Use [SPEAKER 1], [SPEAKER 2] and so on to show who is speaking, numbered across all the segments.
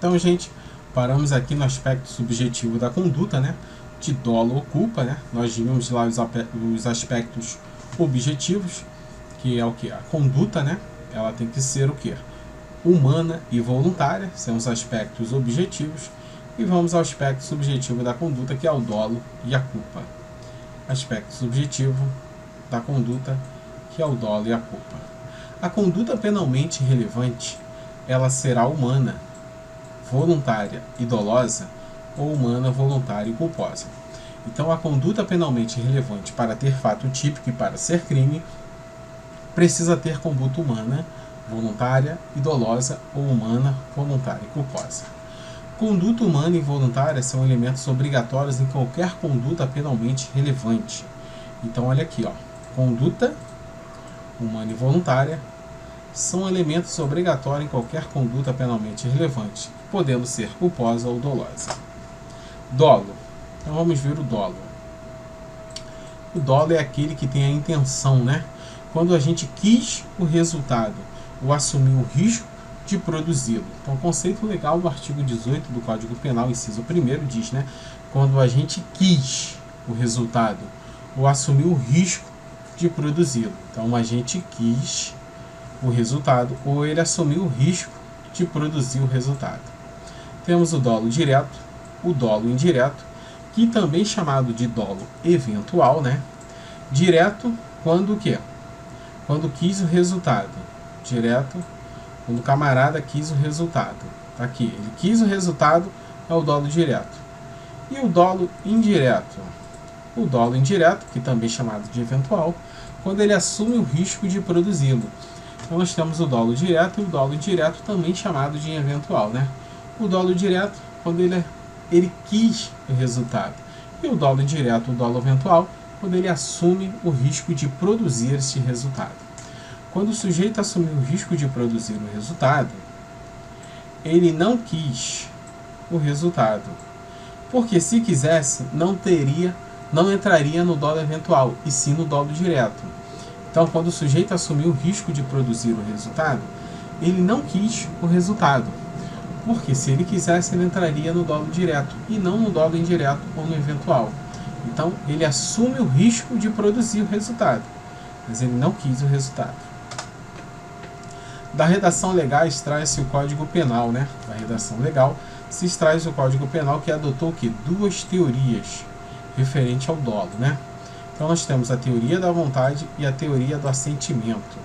[SPEAKER 1] Então, gente, paramos aqui no aspecto subjetivo da conduta, né? De dolo ou culpa, né? Nós vimos lá os aspectos objetivos, que é o que? A conduta, né? Ela tem que ser o que? Humana e voluntária, são os aspectos objetivos. E vamos ao aspecto subjetivo da conduta, que é o dolo e a culpa. Aspecto subjetivo da conduta, que é o dolo e a culpa. A conduta penalmente relevante, ela será humana, voluntária e dolosa, ou humana, voluntária e culposa. Então, a conduta penalmente relevante para ter fato típico e para ser crime precisa ter conduta humana, voluntária e dolosa, ou humana, voluntária e culposa. Conduta humana e voluntária são elementos obrigatórios em qualquer conduta penalmente relevante. Então, olha aqui, ó. Conduta humana e voluntária são elementos obrigatórios em qualquer conduta penalmente relevante, podendo ser culposa ou dolosa. Dolo. Então vamos ver o dolo. O dolo é aquele que tem a intenção, né? Quando a gente quis o resultado ou assumiu o risco de produzi-lo. Então, o conceito legal do artigo 18 do Código Penal, inciso 1º, diz, né? Quando a gente quis o resultado ou assumiu o risco de produzi-lo. Então, a gente quis o resultado ou ele assumiu o risco de produzir o resultado. Temos o dolo direto, o dolo indireto, que também é chamado de dolo eventual, né? Direto, quando o quê? Quando quis o resultado. Direto, quando o camarada quis o resultado. Tá aqui, ele quis o resultado, é o dolo direto. E o dolo indireto? O dolo indireto, que também é chamado de eventual, quando ele assume o risco de produzi-lo. Então nós temos o dolo direto e o dolo indireto, também chamado de eventual, né? O dolo direto, quando ele quis o resultado. E o dolo indireto, o dolo eventual, quando ele assume o risco de produzir esse resultado. Quando o sujeito assumiu o risco de produzir o resultado, ele não quis o resultado. Porque se quisesse, não entraria no dolo eventual, e sim no dolo direto. Então, quando o sujeito assumiu o risco de produzir o resultado, ele não quis o resultado. Porque se ele quisesse, ele entraria no dolo direto, e não no dolo indireto ou no eventual. Então, ele assume o risco de produzir o resultado, mas ele não quis o resultado. Da redação legal extrai-se o Código Penal, né? Da redação legal se extrai o Código Penal, que adotou o quê? Duas teorias referente ao dolo, né? Então nós temos a teoria da vontade e a teoria do assentimento.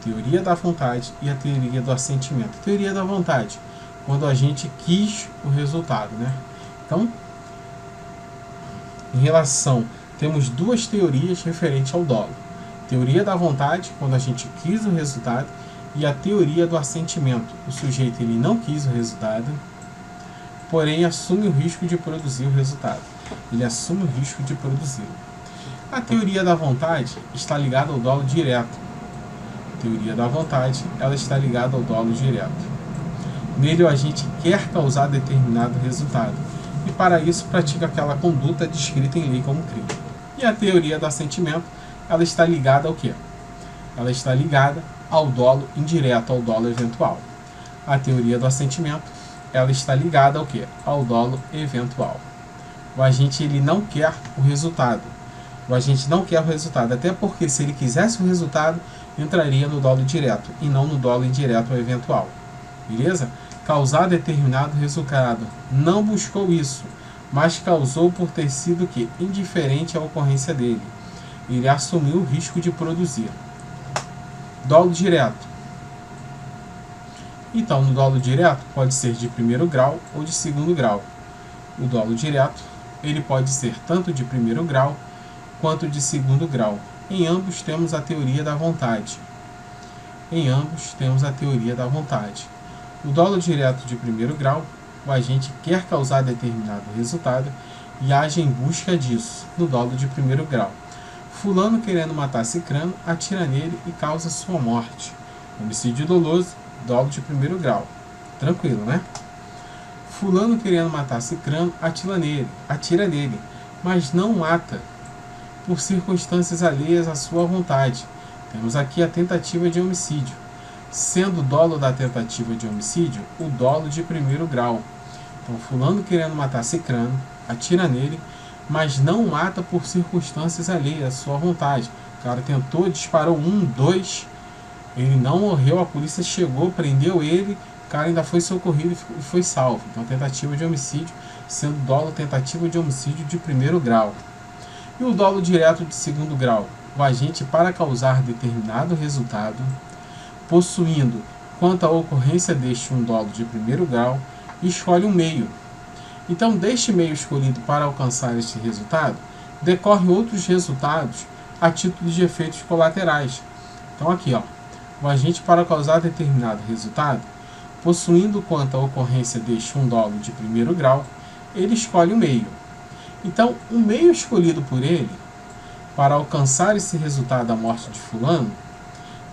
[SPEAKER 1] Teoria da vontade e a teoria do assentimento. Teoria da vontade, quando a gente quis o resultado, né? Então, em relação, temos duas teorias referentes ao dolo. Teoria da vontade, quando a gente quis o resultado, e a teoria do assentimento. O sujeito ele não quis o resultado, porém assume o risco de produzir o resultado. Ele assume o risco de produzi-lo. A teoria da vontade está ligada ao dolo direto. A teoria da vontade, ela está ligada ao dolo direto. Nele o agente quer causar determinado resultado e para isso pratica aquela conduta descrita em lei como crime. E a teoria do assentimento, ela está ligada ao quê? Ela está ligada ao dolo indireto, ao dolo eventual. A teoria do assentimento, ela está ligada ao quê? Ao dolo eventual. O agente ele não quer o resultado. O agente não quer o resultado, até porque se ele quisesse o resultado, entraria no dolo direto e não no dolo indireto ou eventual. Beleza? Causar determinado resultado. Não buscou isso, mas causou por ter sido que indiferente à ocorrência dele. Ele assumiu o risco de produzir. Dolo direto. Então, no dolo direto, pode ser de primeiro grau ou de segundo grau. O dolo direto, ele pode ser tanto de primeiro grau quanto de segundo grau. Em ambos temos a teoria da vontade. Em ambos temos a teoria da vontade. O dolo direto de primeiro grau, o agente quer causar determinado resultado e age em busca disso, no dolo de primeiro grau. Fulano, querendo matar Cicrano, atira nele e causa sua morte. Homicídio doloso, dolo de primeiro grau. Tranquilo, né? Fulano, querendo matar Cicrano, atira nele, mas não mata, por circunstâncias alheias à sua vontade. Temos aqui a tentativa de homicídio. sendo o dolo da tentativa de homicídio o dolo de primeiro grau. Então, fulano querendo matar cicrano, atira nele, mas não mata por circunstâncias alheias à sua vontade. O cara tentou, disparou 1, 2, ele não morreu, a polícia chegou, prendeu ele, o cara ainda foi socorrido e foi salvo. Então, tentativa de homicídio, sendo dolo tentativa de homicídio de primeiro grau. E o dolo direto de segundo grau? O agente, para causar determinado resultado, possuindo, quanto à ocorrência deste um dolo de primeiro grau, escolhe um meio. Então, deste meio escolhido para alcançar este resultado, decorrem outros resultados a título de efeitos colaterais. Então, aqui, ó, o agente, para causar determinado resultado, possuindo quanto à ocorrência deste um dolo de primeiro grau, ele escolhe o meio. Então, o meio escolhido por ele para alcançar esse resultado da morte de fulano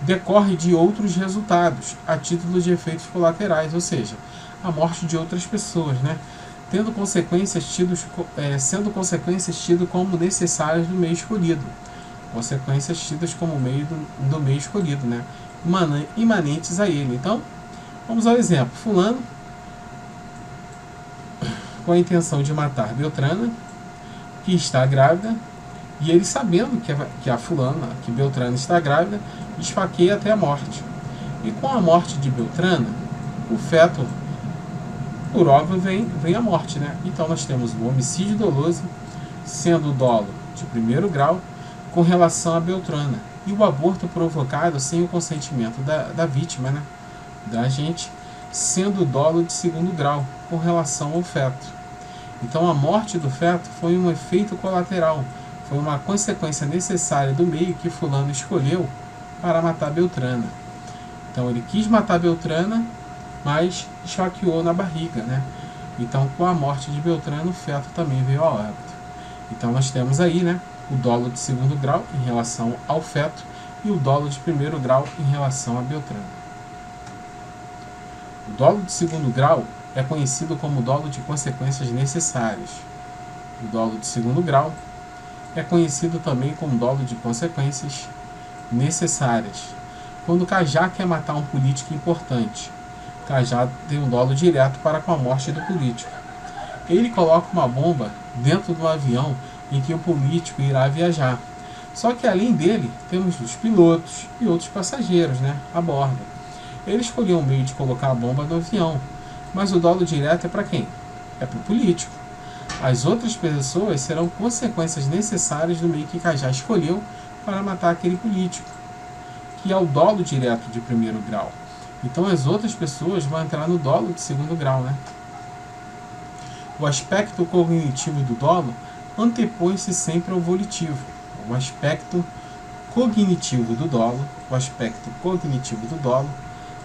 [SPEAKER 1] decorre de outros resultados a título de efeitos colaterais, ou seja, a morte de outras pessoas, né? Sendo consequências tidas como necessárias do meio escolhido. Consequências tidas como meio do meio escolhido, né? Imanentes a ele. Então, vamos ao exemplo. Fulano, com a intenção de matar Beltrana, que está grávida, e ele sabendo que a fulana, que Beltrana está grávida, esfaqueia até a morte. E com a morte de Beltrana, o feto, por óbvio, vem a morte, né? Então nós temos o homicídio doloso, sendo o dolo de primeiro grau, com relação a Beltrana. E o aborto provocado sem o consentimento da vítima, né? Da gente, sendo o dolo de segundo grau, com relação ao feto. Então a morte do feto foi um efeito colateral, foi uma consequência necessária do meio que fulano escolheu para matar Beltrana. Então ele quis matar Beltrana, mas esfaqueou na barriga, né? Então, com a morte de Beltrana, o feto também veio a óbito. Então nós temos aí, né, o dolo de segundo grau em relação ao feto e o dolo de primeiro grau em relação a Beltrana. O dolo de segundo grau é conhecido como dolo de consequências necessárias. O dolo de segundo grau é conhecido também como dolo de consequências necessárias. Quando o Cajá quer matar um político importante, Cajá tem um dolo direto para com a morte do político. Ele coloca uma bomba dentro do avião em que o político irá viajar. Só que além dele, temos os pilotos e outros passageiros, né, a bordo. Ele escolheu um meio de colocar a bomba no avião, mas o dolo direto é para quem? É para o político. As outras pessoas serão consequências necessárias do meio que Cajá escolheu para matar aquele político, que é o dolo direto de primeiro grau. Então as outras pessoas vão entrar no dolo de segundo grau, né? O aspecto cognitivo do dolo antepõe-se sempre ao volitivo. O aspecto cognitivo do dolo,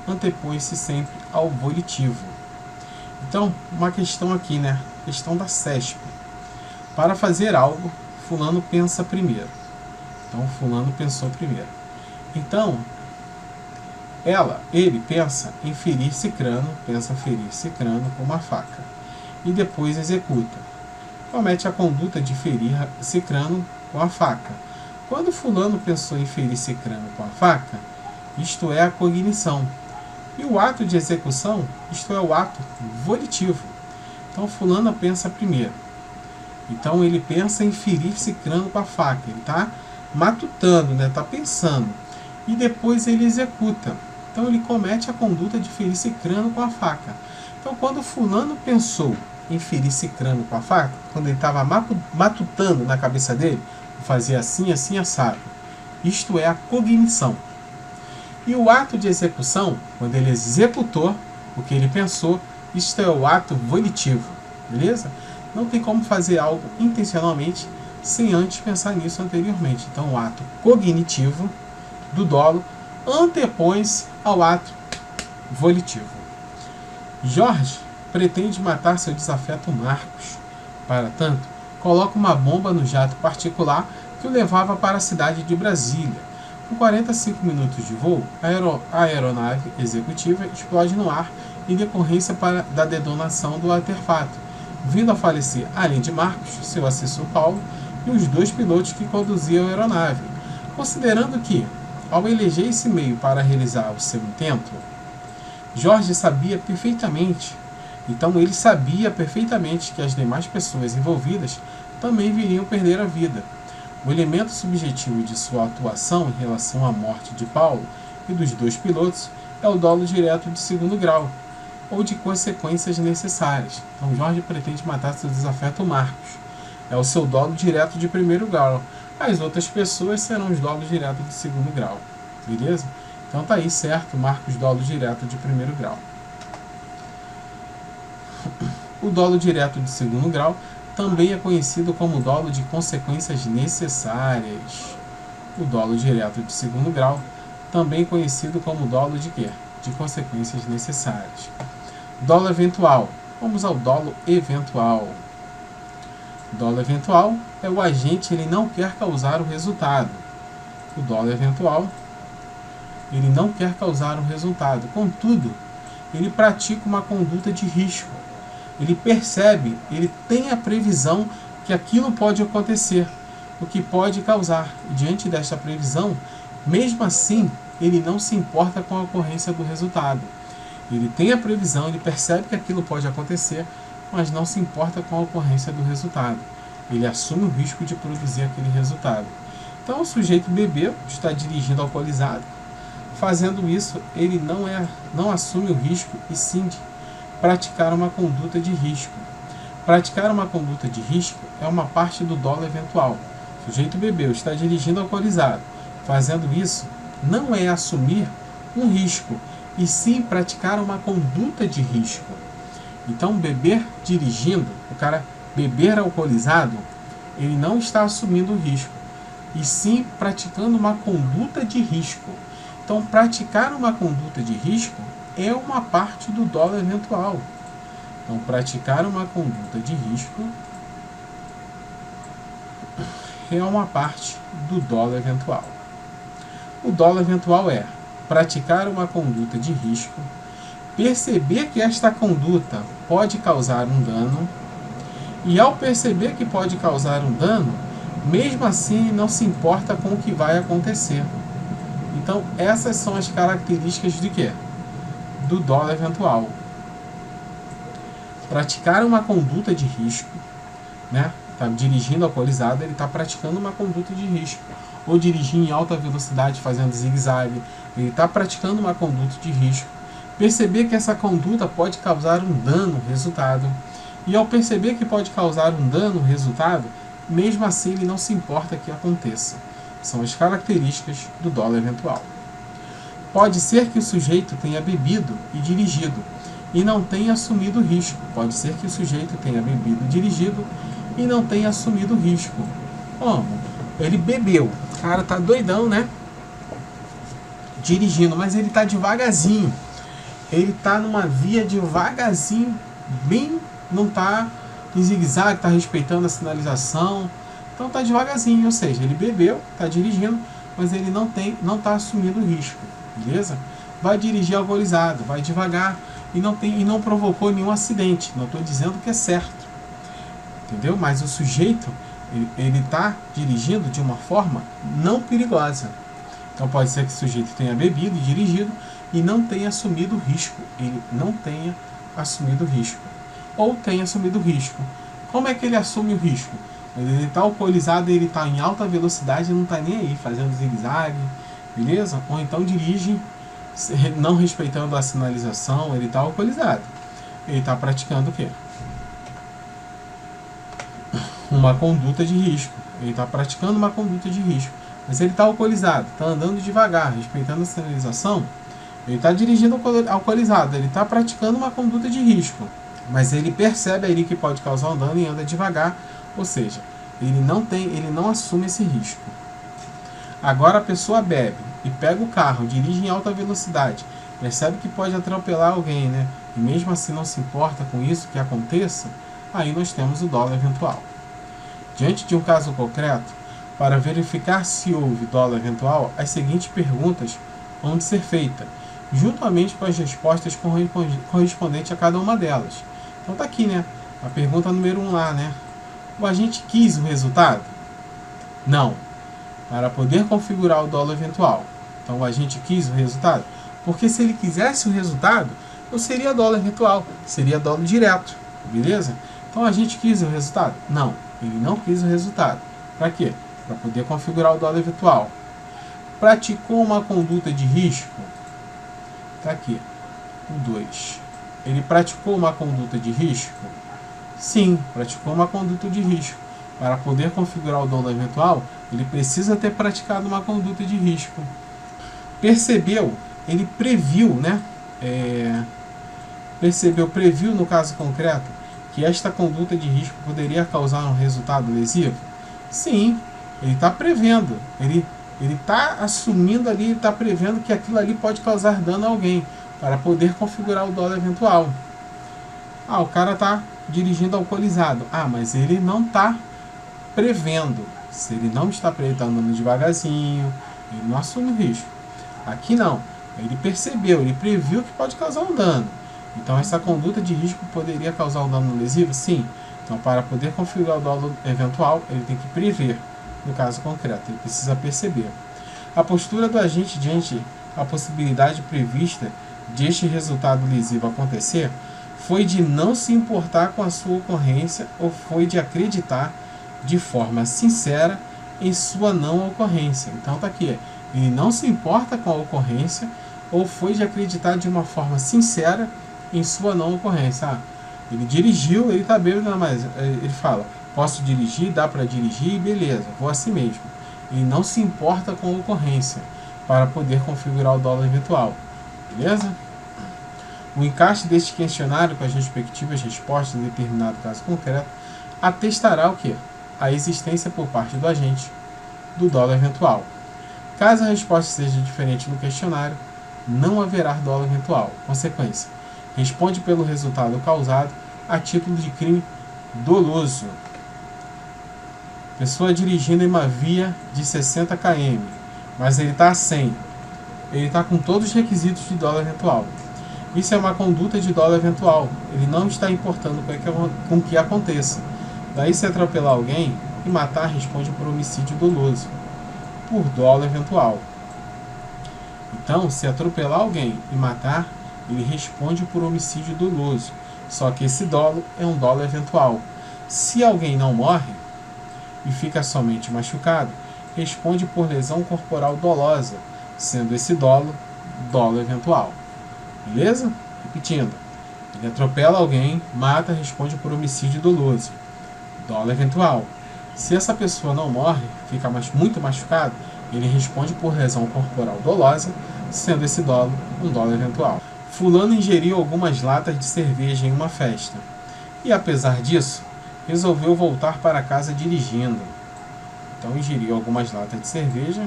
[SPEAKER 1] antepõe-se sempre ao volitivo. Então, uma questão aqui, né? Questão da CESP. Para fazer algo, fulano pensa primeiro. Então, fulano pensou primeiro. Então, ele pensa em ferir cicrano, com uma faca. E depois executa. Comete a conduta de ferir cicrano com a faca. Quando fulano pensou em ferir cicrano com a faca, isto é a cognição. E o ato de execução, isto é o ato volitivo. Então fulano pensa primeiro. Então ele pensa em ferir cicrano com a faca. Ele está matutando, né? Está pensando. E depois ele executa. Então ele comete a conduta de ferir cicrano com a faca. Então quando fulano pensou em ferir cicrano com a faca, quando ele estava matutando na cabeça dele, fazia assim, assim, assado. Isto é a cognição. E o ato de execução, quando ele executou o que ele pensou, isto é o ato volitivo. Beleza? Não tem como fazer algo intencionalmente sem antes pensar nisso anteriormente. Então o ato cognitivo do dolo antepõe-se ao ato volitivo. Jorge pretende matar seu desafeto Marcos. Para tanto, coloca uma bomba no jato particular que o levava para a cidade de Brasília. Com 45 minutos de voo, a aeronave executiva explode no ar em decorrência da detonação do artefato, vindo a falecer, além de Marcos, seu assessor Paulo, e os dois pilotos que conduziam a aeronave. Considerando que ao eleger esse meio para realizar o seu intento, Jorge sabia perfeitamente, ele sabia perfeitamente que as demais pessoas envolvidas também viriam perder a vida. O elemento subjetivo de sua atuação em relação à morte de Paulo e dos 2 pilotos é o dolo direto de segundo grau, ou de consequências necessárias. Então Jorge pretende matar seu desafeto Marcos. É o seu dolo direto de primeiro grau. As outras pessoas serão os dolos diretos de segundo grau. Beleza? Então tá aí certo, Marcos, dolo direto de primeiro grau. O dolo direto de segundo grau também é conhecido como dolo de consequências necessárias. O dolo direto de segundo grau também conhecido como dolo de quê? De consequências necessárias. Dolo eventual. Vamos ao dolo eventual. Dolo eventual é o agente, ele não quer causar o resultado. O dolo eventual, ele não quer causar o resultado. Contudo, ele pratica uma conduta de risco. Ele percebe, ele tem a previsão que aquilo pode acontecer, o que pode causar. E diante desta previsão, mesmo assim, ele não se importa com a ocorrência do resultado. Ele tem a previsão, ele percebe que aquilo pode acontecer, mas não se importa com a ocorrência do resultado. Ele assume o risco de produzir aquele resultado. Então, o sujeito bebeu, está dirigindo alcoolizado. Fazendo isso, ele não assume o risco, e sim de praticar uma conduta de risco. Praticar uma conduta de risco é uma parte do dolo eventual. O sujeito bebeu, está dirigindo alcoolizado. Fazendo isso, não é assumir um risco, e sim praticar uma conduta de risco. Então, beber dirigindo, o cara beber alcoolizado, ele não está assumindo o risco, e sim praticando uma conduta de risco. Então, praticar uma conduta de risco é uma parte do dolo eventual. Então, praticar uma conduta de risco é uma parte do dolo eventual. O dolo eventual é praticar uma conduta de risco, perceber que esta conduta pode causar um dano, e ao perceber que pode causar um dano, mesmo assim não se importa com o que vai acontecer. Então, essas são as características de quê? Do dolo eventual. Praticar uma conduta de risco, né? Está dirigindo alcoolizado, ele está praticando uma conduta de risco. Ou dirigir em alta velocidade fazendo zigue-zague, ele está praticando uma conduta de risco. Perceber que essa conduta pode causar um dano, resultado. E ao perceber que pode causar um dano, resultado, mesmo assim ele não se importa que aconteça. São as características do dolo eventual. Pode ser que o sujeito tenha bebido e dirigido e não tenha assumido o risco. Pode ser que o sujeito tenha bebido e dirigido e não tenha assumido o risco. Como? Ele bebeu. O cara tá doidão, né? Dirigindo, mas ele tá devagarzinho. Ele tá numa via devagarzinho, bem, não tá em zigue-zague, tá respeitando a sinalização. Então tá devagarzinho, ou seja, ele bebeu, tá dirigindo, mas ele não tá assumindo o risco, beleza? Vai dirigir alcoolizado, vai devagar e não provocou nenhum acidente. Não estou dizendo que é certo, entendeu? Mas o sujeito ele tá dirigindo de uma forma não perigosa. Então pode ser que o sujeito tenha bebido e dirigido e não tenha assumido o risco. Ele não tenha assumido o risco. Ou tenha assumido o risco. Como é que ele assume o risco? Ele está alcoolizado, ele está em alta velocidade e não está nem aí, fazendo zigue-zague, beleza? Ou então dirige não respeitando a sinalização, ele está alcoolizado. Ele está praticando o quê? Uma conduta de risco. Ele está praticando uma conduta de risco. Mas ele está alcoolizado, está andando devagar, respeitando a sinalização. Ele está dirigindo alcoolizado, ele está praticando uma conduta de risco. Mas ele percebe aí que pode causar um dano e anda devagar. Ou seja, ele não assume esse risco. Agora a pessoa bebe e pega o carro, dirige em alta velocidade, percebe que pode atropelar alguém, né? E mesmo assim não se importa com isso que aconteça, aí nós temos o dolo eventual. Diante de um caso concreto, para verificar se houve dolo eventual, as seguintes perguntas vão de ser feitas, juntamente com as respostas correspondentes a cada uma delas. Então tá aqui, né? A pergunta número 1 lá, né? O agente quis o resultado? Não. Para poder configurar o dolo eventual, Então a gente quis o resultado. Porque se ele quisesse o resultado, não seria dólar virtual, seria dólar direto, beleza? Então a gente quis o resultado? Não, ele não quis o resultado. Para quê? Para poder configurar o dólar virtual. Praticou uma conduta de risco? Tá aqui, o 2. Ele praticou uma conduta de risco? Sim, praticou uma conduta de risco. Para poder configurar o dólar virtual, ele precisa ter praticado uma conduta de risco. Percebeu? Ele previu, né? Previu no caso concreto que esta conduta de risco poderia causar um resultado lesivo? Sim, ele está prevendo. Ele está assumindo ali, ele está prevendo que aquilo ali pode causar dano a alguém para poder configurar o dólar eventual. O cara está dirigindo alcoolizado. Mas ele não está prevendo. Se ele não está prevendo, está andando devagarzinho, ele não assume o risco. Aqui não. Ele percebeu, ele previu que pode causar um dano. Então essa conduta de risco poderia causar um dano lesivo? Sim. Então para poder configurar o dólar eventual, ele tem que prever. No caso concreto, ele precisa perceber. A postura do agente diante a possibilidade prevista deste resultado lesivo acontecer foi de não se importar com a sua ocorrência ou foi de acreditar de forma sincera em sua não ocorrência. Então está aqui, ele não se importa com a ocorrência ou foi de acreditar de uma forma sincera em sua não ocorrência. Ele dirigiu, ele está bêbado, mas ele fala, posso dirigir, dá para dirigir, beleza, vou assim mesmo. Ele não se importa com a ocorrência para poder configurar o dólar eventual, beleza? O encaixe deste questionário com as respectivas respostas em determinado caso concreto atestará o quê? A existência por parte do agente do dólar eventual. Caso a resposta seja diferente no questionário, não haverá dólar eventual. Consequência: responde pelo resultado causado a título de crime doloso. Pessoa dirigindo em uma via de 60 km, mas ele está a 100. Ele está com todos os requisitos de dólar eventual. Isso é uma conduta de dólar eventual. Ele não está importando com o que aconteça. Daí, se atropelar alguém e matar, responde por homicídio doloso, por dólar eventual. Então, se atropelar alguém e matar, ele responde por homicídio doloso. Só que esse dolo é um dolo eventual. Se alguém não morre e fica somente machucado, responde por lesão corporal dolosa, sendo esse dolo eventual. Beleza? Repetindo. Ele atropela alguém, mata, responde por homicídio doloso. Dolo eventual. Se essa pessoa não morre, fica muito machucado, ele responde por lesão corporal dolosa, sendo esse dolo um dolo eventual. Fulano ingeriu algumas latas de cerveja em uma festa e, apesar disso, resolveu voltar para casa dirigindo. Então, ingeriu algumas latas de cerveja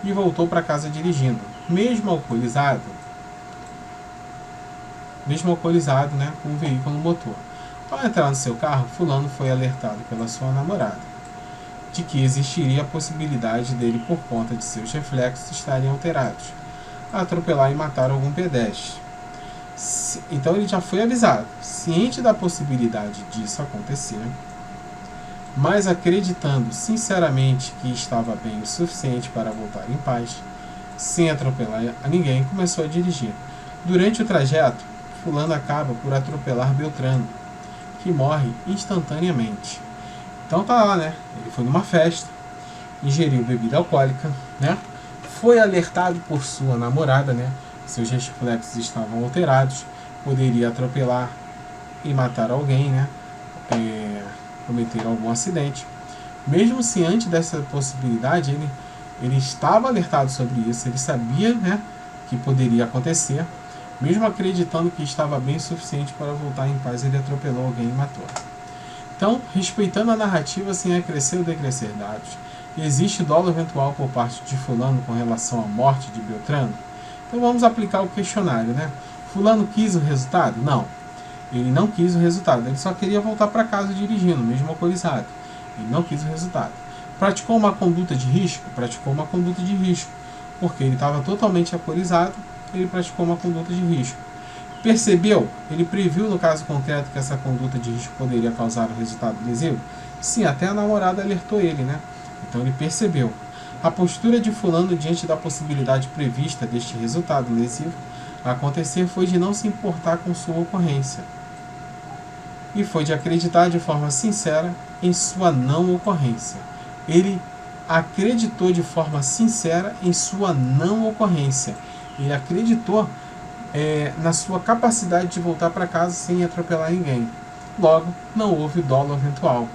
[SPEAKER 1] e voltou para casa dirigindo. Mesmo alcoolizado, né, com o veículo no motor. Ao entrar no seu carro, Fulano foi alertado pela sua namorada de que existiria a possibilidade dele, por conta de seus reflexos, estarem alterados, a atropelar e matar algum pedestre. Então ele já foi avisado, ciente da possibilidade disso acontecer, mas acreditando sinceramente que estava bem o suficiente para voltar em paz, sem atropelar a ninguém, começou a dirigir. Durante o trajeto, Fulano acaba por atropelar Beltrano, que morre instantaneamente. Então tá lá, né? Ele foi numa festa, ingeriu bebida alcoólica, né? Foi alertado por sua namorada, né? Seus reflexos estavam alterados, poderia atropelar e matar alguém, né? Cometer algum acidente. Mesmo ciente dessa possibilidade, ele estava alertado sobre isso, ele sabia, né, que poderia acontecer. Mesmo acreditando que estava bem o suficiente para voltar em paz, ele atropelou alguém e matou. Então, respeitando a narrativa sem acrescer ou decrescer dados, existe dolo eventual por parte de Fulano com relação à morte de Beltrano? Então vamos aplicar o questionário, né? Fulano quis o resultado? Não. Ele não quis o resultado. Ele só queria voltar para casa dirigindo, mesmo alcoolizado. Ele não quis o resultado. Praticou uma conduta de risco? Praticou uma conduta de risco. Porque ele estava totalmente alcoolizado, ele praticou uma conduta de risco. Percebeu? Ele previu no caso concreto que essa conduta de risco poderia causar um resultado lesivo? Sim, até a namorada alertou ele, né? Então ele percebeu. A postura de fulano diante da possibilidade prevista deste resultado lesivo a acontecer foi de não se importar com sua ocorrência, e foi de acreditar de forma sincera em sua não ocorrência. Ele acreditou de forma sincera em sua não ocorrência. Ele acreditou na sua capacidade de voltar para casa sem atropelar ninguém. Logo, não houve dolo eventual.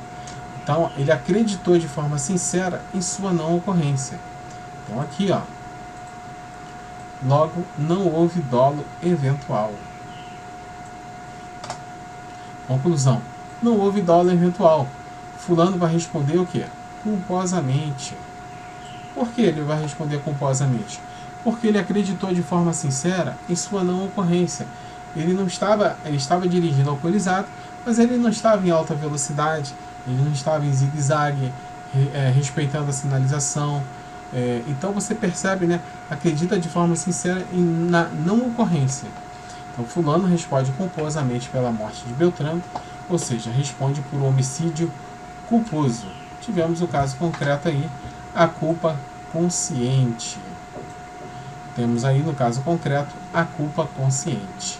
[SPEAKER 1] Então, ele acreditou de forma sincera em sua não ocorrência. Então, aqui, ó. Logo, não houve dolo eventual. Conclusão. Não houve dolo eventual. Fulano vai responder o quê? Culposamente. Por que ele vai responder culposamente? Porque ele acreditou de forma sincera em sua não ocorrência. Ele estava dirigindo alcoolizado, mas ele não estava em alta velocidade, ele não estava em zigue-zague, respeitando a sinalização. Então você percebe, né? Acredita de forma sincera na não ocorrência. Então fulano responde culposamente pela morte de Beltrano, ou seja, responde por homicídio culposo. Tivemos o caso concreto aí, a culpa consciente. Temos aí no caso concreto a culpa consciente.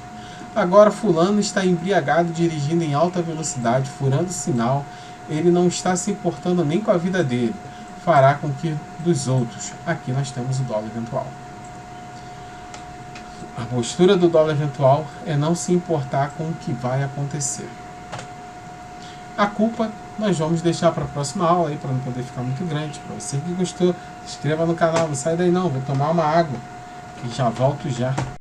[SPEAKER 1] Agora fulano está embriagado dirigindo em alta velocidade, furando sinal. Ele não está se importando nem com a vida dele. Fará com que dos outros. Aqui nós temos o dolo eventual. A postura do dolo eventual é não se importar com o que vai acontecer. A culpa nós vamos deixar para a próxima aula aí, para não poder ficar muito grande. Para você que gostou, se inscreva no canal, não sai daí não, vou tomar uma água e já volto já.